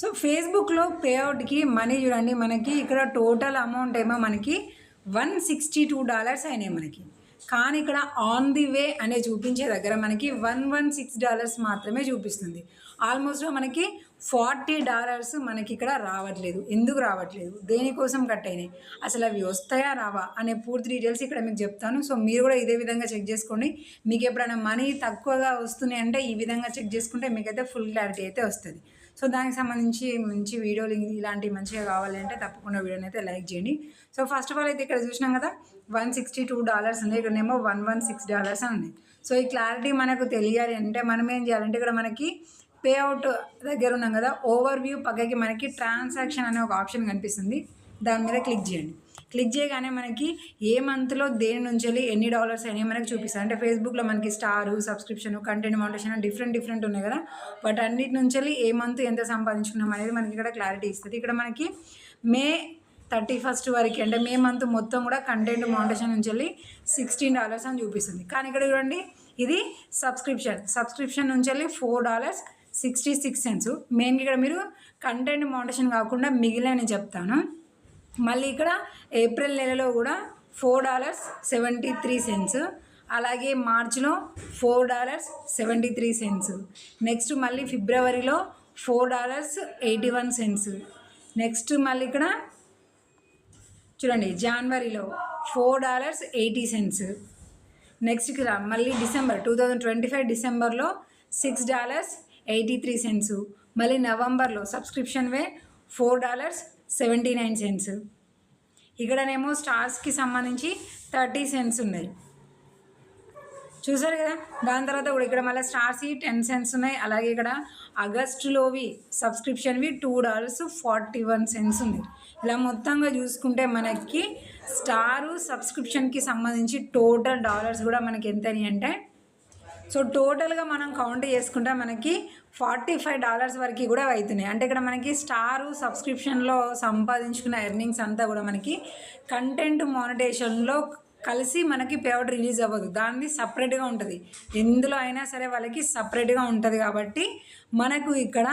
So ఫేస్బుక్లో పేఅవుట్కి money చూడండి, మనకి ఇక్కడ టోటల్ అమౌంట్ ఏమో మనకి $162 అయినాయి మనకి. కానీ ఇక్కడ ఆన్ ది వే అనే చూపించే దగ్గర మనకి $116 మాత్రమే చూపిస్తుంది. ఆల్మోస్ట్ మనకి $40 మనకి ఇక్కడ రావట్లేదు. ఎందుకు రావట్లేదు, దేనికోసం కట్ అయినాయి, అసలు అవి వస్తాయా రావా అనే పూర్తి డీటెయిల్స్ ఇక్కడ మీకు చెప్తాను. సో మీరు కూడా ఇదే విధంగా చెక్ చేసుకోండి. మీకు ఎప్పుడైనా మనీ తక్కువగా వస్తున్నాయి అంటే ఈ విధంగా చెక్ చేసుకుంటే మీకైతే ఫుల్ క్లారిటీ అయితే వస్తుంది. సో దానికి సంబంధించి మంచి వీడియోలు ఇలాంటివి మంచిగా కావాలి అంటే తప్పకుండా వీడియోని అయితే లైక్ చేయండి. సో ఫస్ట్ ఆఫ్ ఆల్ అయితే ఇక్కడ చూసినాం కదా $162 ఉంది, ఇక్కడనేమో $116 అని ఉంది. సో ఈ క్లారిటీ మనకు తెలియాలి అంటే మనం ఏం చేయాలంటే ఇక్కడ మనకి పేఅవుట్ దగ్గర ఉన్నాం కదా, ఓవర్ వ్యూ పక్కకి మనకి ట్రాన్సాక్షన్ అనే ఒక ఆప్షన్ కనిపిస్తుంది. దాని మీద క్లిక్ చేయండి. క్లిక్ చేయగానే మనకి ఏ మంత్లో దేని నుంచి వెళ్ళి ఎన్ని డాలర్స్ అయినాయి మనకి చూపిస్తుంది. అంటే ఫేస్బుక్లో మనకి star, subscription, content moderation different ఉన్నాయి కదా, బట్ అన్నిటి నుంచి వెళ్ళి ఏ మంత్ ఎంత సంపాదించుకున్నాం అనేది మనకి ఇక్కడ క్లారిటీ ఇస్తుంది. ఇక్కడ మనకి మే 31 వరకు అంటే మే మంత్ మొత్తం కూడా కంటెంట్ మోడరేషన్ నుంచి వెళ్ళి $16 అని చూపిస్తుంది. కానీ ఇక్కడ చూడండి ఇది సబ్స్క్రిప్షన్ నుంచి వెళ్ళి $4.66. మెయిన్గా ఇక్కడ మీరు కంటెంట్ మోడరేషన్ కాకుండా మిగిలిన చెప్తాను. మళ్ళీ ఇక్కడ ఏప్రిల్ నెలలో కూడా $4.73, అలాగే మార్చిలో $4.73, నెక్స్ట్ మళ్ళీ ఫిబ్రవరిలో $4.81, నెక్స్ట్ మళ్ళీ ఇక్కడ చూడండి జనవరిలో $4.80, నెక్స్ట్ ఇక్కడ మళ్ళీ డిసెంబర్ 2025 డిసెంబర్లో $6.83, మళ్ళీ నవంబర్లో సబ్స్క్రిప్షన్ వే $4.79. ఇక్కడనేమో స్టార్స్కి సంబంధించి 30 cents ఉన్నాయి, చూసారు కదా. దాని తర్వాత కూడా ఇక్కడ మళ్ళీ స్టార్స్ 10 cents ఉన్నాయి. అలాగే ఇక్కడ ఆగస్టులోవి సబ్స్క్రిప్షన్వి $2.41 ఉంది. ఇలా మొత్తంగా చూసుకుంటే మనకి స్టారు సబ్స్క్రిప్షన్కి సంబంధించి టోటల్ డాలర్స్ కూడా మనకి ఎంత అంటే, సో టోటల్గా మనం కౌంట్ చేసుకుంటే మనకి $45 వరకు కూడా అవుతున్నాయి. అంటే ఇక్కడ మనకి స్టారు సబ్స్క్రిప్షన్లో సంపాదించుకున్న ఎర్నింగ్స్ అంతా కూడా మనకి కంటెంట్ మానిటైజేషన్లో కలిసి మనకి పేఅవుట్ రిలీజ్ అవ్వదు, దాన్ని సపరేట్గా ఉంటుంది. ఎందులో అయినా సరే వాళ్ళకి సపరేట్గా ఉంటుంది కాబట్టి మనకు ఇక్కడ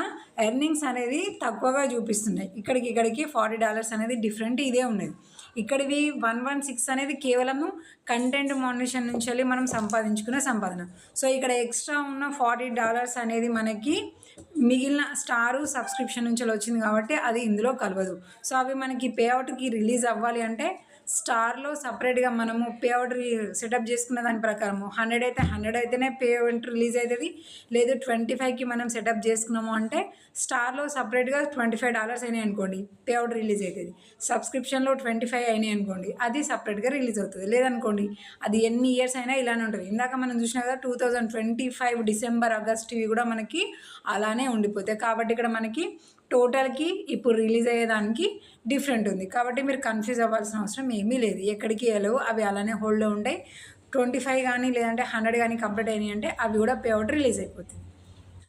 ఎర్నింగ్స్ అనేది తక్కువగా చూపిస్తున్నాయి. ఇక్కడికి $40 అనేది డిఫరెంట్ ఇదే ఉన్నది. ఇక్కడివి 116 అనేది కేవలము కంటెంట్ మానిటైజేషన్ నుంచి వెళ్ళి మనం సంపాదించుకునే సంపాదన. సో ఇక్కడ ఎక్స్ట్రా ఉన్న $40 అనేది మనకి మిగిలిన స్టారు సబ్స్క్రిప్షన్ నుంచి వచ్చింది కాబట్టి అది ఇందులో కలవదు. సో అవి మనకి పేఅవుట్కి రిలీజ్ అవ్వాలి అంటే స్టార్లో సపరేట్గా మనము పేఅవుట్ సెటప్ చేసుకున్న దాని ప్రకారము 100 అయితే 100 అయితేనే పేఅవుట్ రిలీజ్ అవుతుంది. లేదు 25కి మనం సెటప్ చేసుకున్నాము అంటే స్టార్లో సపరేట్గా $25 అయినాయి అనుకోండి పేఅవుట్ రిలీజ్ అవుతుంది. సబ్స్క్రిప్షన్లో 25 అయినాయి అనుకోండి అది సపరేట్గా రిలీజ్ అవుతుంది. లేదనుకోండి అది ఎన్ని ఇయర్స్ అయినా ఇలానే ఉంటుంది. ఇందాక మనం చూసినా కదా 2025 డిసెంబర్ ఆగస్ట్ ఇవి కూడా మనకి అలానే ఉండిపోతాయి. కాబట్టి ఇక్కడ మనకి టోటల్కి ఇప్పుడు రిలీజ్ అయ్యేదానికి డిఫరెంట్ ఉంది. కాబట్టి మీరు కన్ఫ్యూజ్ అవ్వాల్సిన అవసరం ఏమీ లేదు. ఎక్కడికి వెళ్ళవు, అవి అలానే హోల్డ్లో ఉంటాయి. 25 కానీ లేదంటే 100 కానీ కంప్లీట్ అయినాయి అంటే అవి కూడా పేఅవుట్ రిలీజ్ అయిపోతుంది.